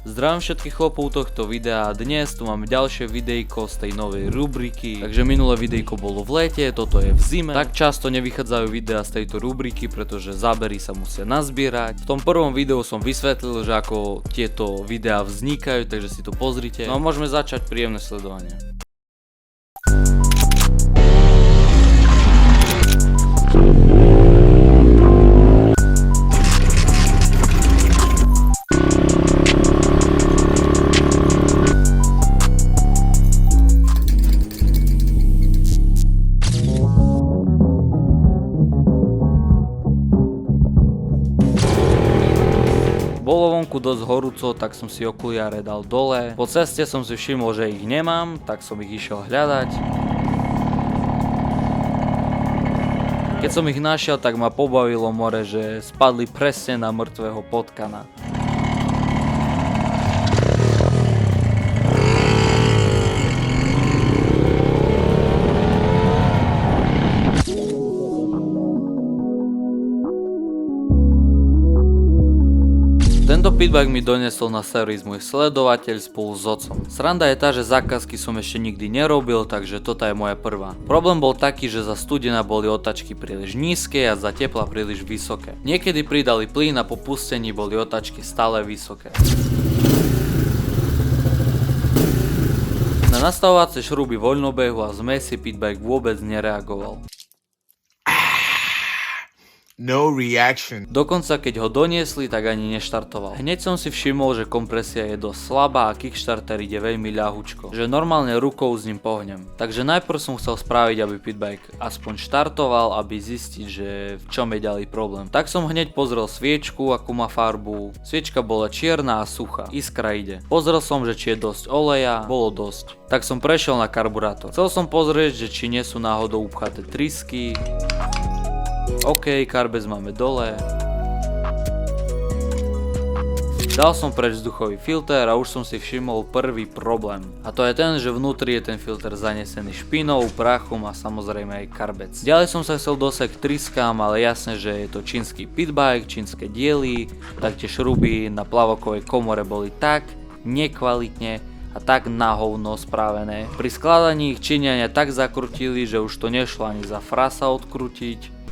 Zdravím všetkých chlopov tohto videa, dnes tu máme ďalšie videjko z tej novej rubriky. Takže minulé videjko bolo v lete, toto je v zime. Tak často nevychádzajú videá z tejto rubriky, pretože zábery sa musia nazbierať. V tom prvom videu som vysvetlil, že ako tieto videá vznikajú, takže si to pozrite. No a môžeme začať, príjemné sledovanie. Bolo vonku dosť horúco, tak som si okuliare dal dole. Po ceste som si všimol, že ich nemám, tak som ich išiel hľadať. Keď som ich našiel, tak ma pobavilo more, že spadli presne na mŕtvého potkana. Tento pitbike mi doniesol na servis môj sledovateľ spolu s otcom. Sranda je tá, že zákazky som ešte nikdy nerobil, takže toto je moja prvá. Problém bol taký, že za studena boli otačky príliš nízke a za tepla príliš vysoké. Niekedy pridali plyn a po pustení boli otačky stále vysoké. Na nastavovacie šruby voľnobehu a zmesi pitbike vôbec nereagoval. No reaction. Dokonca keď ho doniesli, tak ani neštartoval. Hneď som si všimol, že kompresia je dosť slabá a kickstarter ide veľmi ľahučko, že normálne rukou s ním pohnem. Takže najprv som chcel spraviť, aby pitbike aspoň štartoval, aby zistiť, že v čom je ďalej problém. Tak som hneď pozrel sviečku, akú má farbu. Sviečka bola čierna a suchá, iskra ide. Pozrel som, že či je dosť oleja, bolo dosť. Tak som prešiel na karburátor. Chcel som pozrieť, že či nie sú náhodou upchaté trysky. OK, karbez máme dole. Dal som preč vzduchový filter a už som si všimol prvý problém. A to je ten, že vnútri je ten filter zanesený špinou, prachom a samozrejme aj karbec. Ďalej som sa chcel dostať k tryskám, ale jasne, že je to čínsky pitbike, čínske diely, taktiež šruby na plavokovej komore boli tak nekvalitne a tak na hovno spravené. Pri skladaní ich Číňania tak zakrutili, že už to nešlo ani za frasa odkrutiť.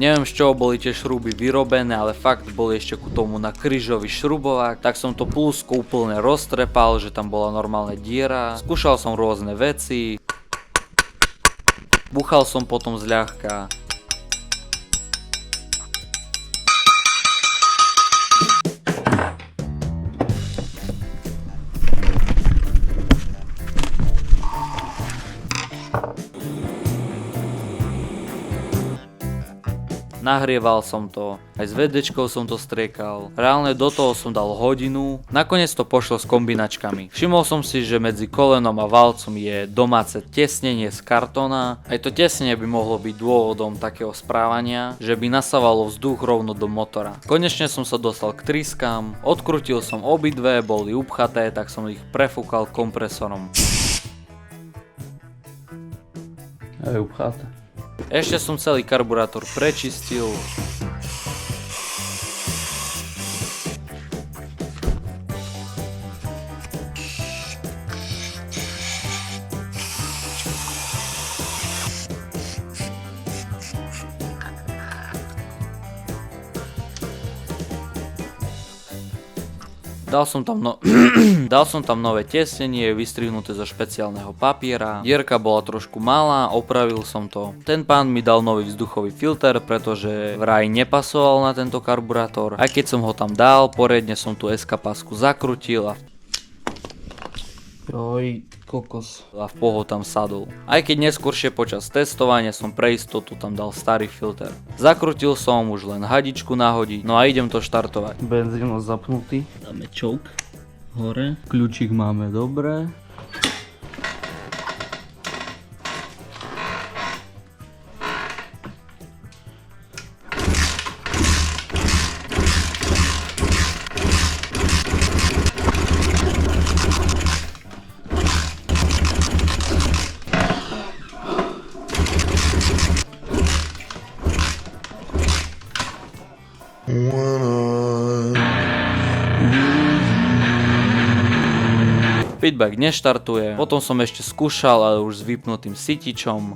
Neviem, z čoho boli tie šruby vyrobené, ale fakt boli ešte ku tomu na krížový šrubovák, tak som to plusko úplne roztrepal, že tam bola normálna diera. Skúšal som rôzne veci. Buchal som potom zľahka. Nahrieval som to, aj s VDčkou som to striekal, reálne do toho som dal hodinu, nakoniec to pošlo s kombinačkami. Všimol som si, že medzi kolenom a valcom je domáce tesnenie z kartóna, aj to tesnenie by mohlo byť dôvodom takého správania, že by nasávalo vzduch rovno do motora. Konečne som sa dostal k tryskám, odkrutil som obidve, boli upchaté, tak som ich prefúkal kompresorom. Je upchaté. Ešte som celý karburátor prečistil. Dal som tam nové tesnenie, vystrihnuté zo špeciálneho papiera. Dierka bola trošku malá, opravil som to. Ten pán mi dal nový vzduchový filter, pretože vraj nepasoval na tento karburátor. Aj keď som ho tam dal, poriadne som tú SK-pásku zakrutil a kokos. A v poho tam sadol. Aj keď neskôršie počas testovania som pre istotu tam dal starý filter. Zakrutil som, už len hadičku nahodiť, no a idem to štartovať. Benzín zapnutý. Dáme choke hore. Kľúčik máme dobre. When I Pitbike neštartuje, potom som ešte skúšal, ale už s vypnutým sytičom.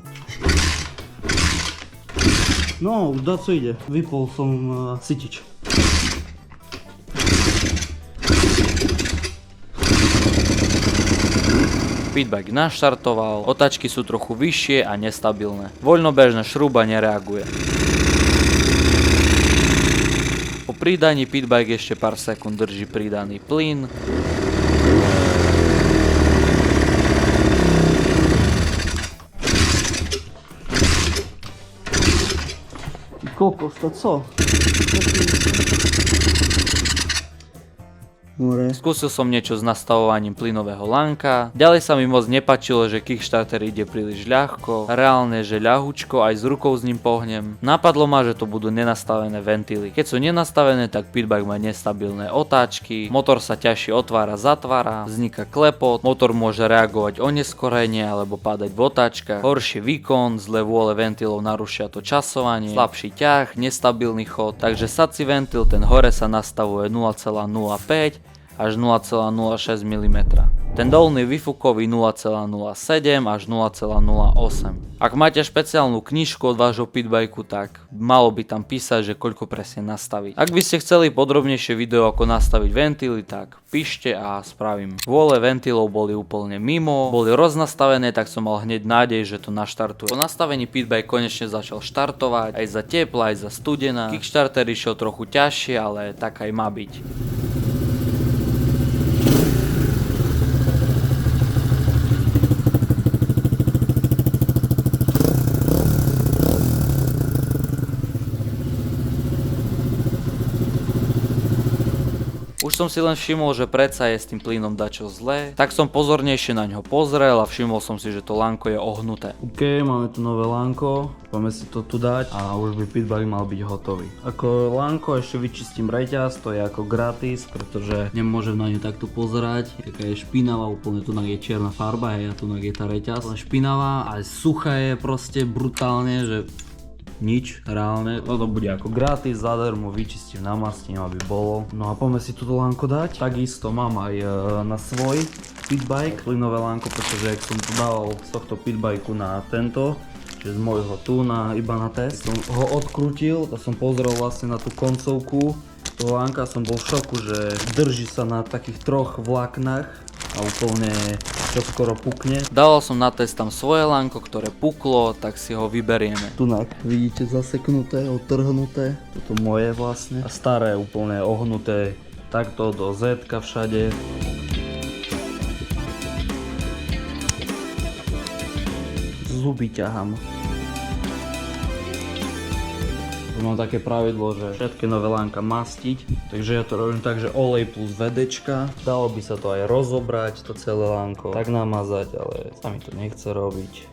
No, už dá co ide. Vypol som sytič. Pitbike naštartoval, otáčky sú trochu vyššie a nestabilné. Voľnobežná šrúba nereaguje. Po pridaní Pitbike ešte pár sekúnd drží pridaný plyn. Kokos, to co? More. Skúsil som niečo s nastavovaním plynového lanka. Ďalej sa mi moc nepáčilo, že Kickstarter ide príliš ľahko. Reálne, že ľahučko, aj s rukou s ním pohnem. Napadlo ma, že to budú nenastavené ventily. Keď sú nenastavené, tak Pitbike má nestabilné otáčky. Motor sa ťažšie otvára, zatvára. Vzniká klepot. Motor môže reagovať oneskorene alebo padať v otáčkach. Horší výkon, zlé vôle ventilov narušia to časovanie. Slabší ťah, nestabilný chod. Takže sací ventil, ten hore sa nastavuje 0,05 až 0,06 mm. Ten dolný výfukový 0,07 až 0,08. Ak máte špeciálnu knižku od vášho Pitbajku, tak malo by tam písať, že koľko presne nastaviť. Ak by ste chceli podrobnejšie video ako nastaviť ventily, tak píšte a spravím. Vôle ventilov boli úplne mimo, boli roznastavené, tak som mal hneď nádej, že to naštartuje. Po nastavení Pitbike konečne začal štartovať, aj za tepla, aj za studená. Kickstarter išiel trochu ťažšie, ale tak aj má byť. Už som si len všimol, že predsa je s tým plynom dačo zlé, tak som pozornejšie na ňo pozrel a všimol som si, že to lánko je ohnuté. OK, máme tu nové lánko, poďme si to tu dať a už by Pitbike mal byť hotový. Ako lánko ešte vyčistím reťaz, to je ako gratis, pretože nemôžem na ňu takto pozerať, taká je špinavá, úplne tu je čierna farba a tu je tá reťaz, len špinavá a suchá je proste brutálne, že nič reálne, to bude ako gratis, zadarmo vyčistím, namastím, aby bolo. No a poďme si túto lánko dať. Takisto mám aj na svoj Pitbike plynové lánko, pretože ak som to dával z tohto Pitbajku na tento, čiže z môjho tu iba na test, som ho odkrútil a som pozrel vlastne na tú koncovku toho lánka, som bol v šoku, že drží sa na takých troch vláknach a úplne čo skoro pukne. Dával som na test tam svoje lánko, ktoré puklo, tak si ho vyberieme. Tunak vidíte zaseknuté, odtrhnuté, toto moje vlastne. A staré úplne ohnuté, takto do Z-ka všade. Zuby ťahám. Mám také pravidlo, že všetky nové lánka mastiť, takže ja to robím tak, že olej plus vedečka. Dalo by sa to aj rozobrať, to celé lánko, tak namazať, ale sa mi to nechce robiť.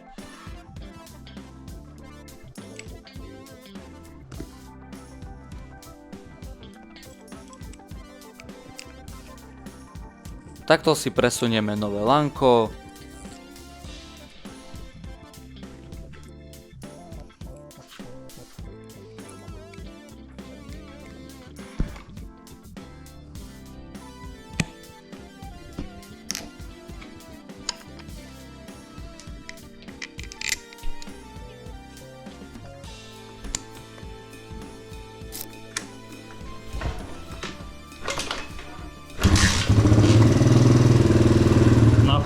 Takto si presunieme nové lánko.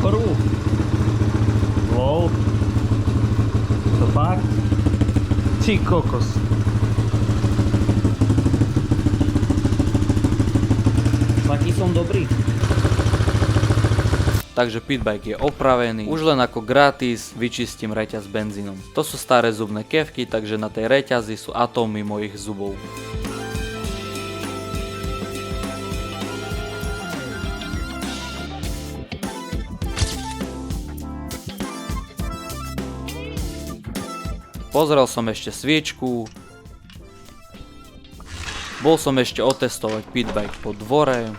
Prvú. Wow. To fakt? Ty kokos. Taký som dobrý. Takže Pitbike je opravený, už len ako gratis vyčistím reťaz benzínom. To sú staré zubné kevky, takže na tej reťazi sú atómy mojich zubov. Pozrel som ešte sviečku. Bol som ešte otestovať Pitbike po dvore.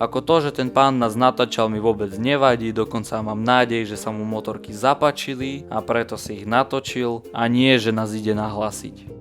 Ako to, že ten pán nás natáčal, mi vôbec nevadí, dokonca mám nádej, že sa mu motorky zapáčili a preto si ich natočil a nie, že nás ide nahlasiť.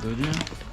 Dojdeme?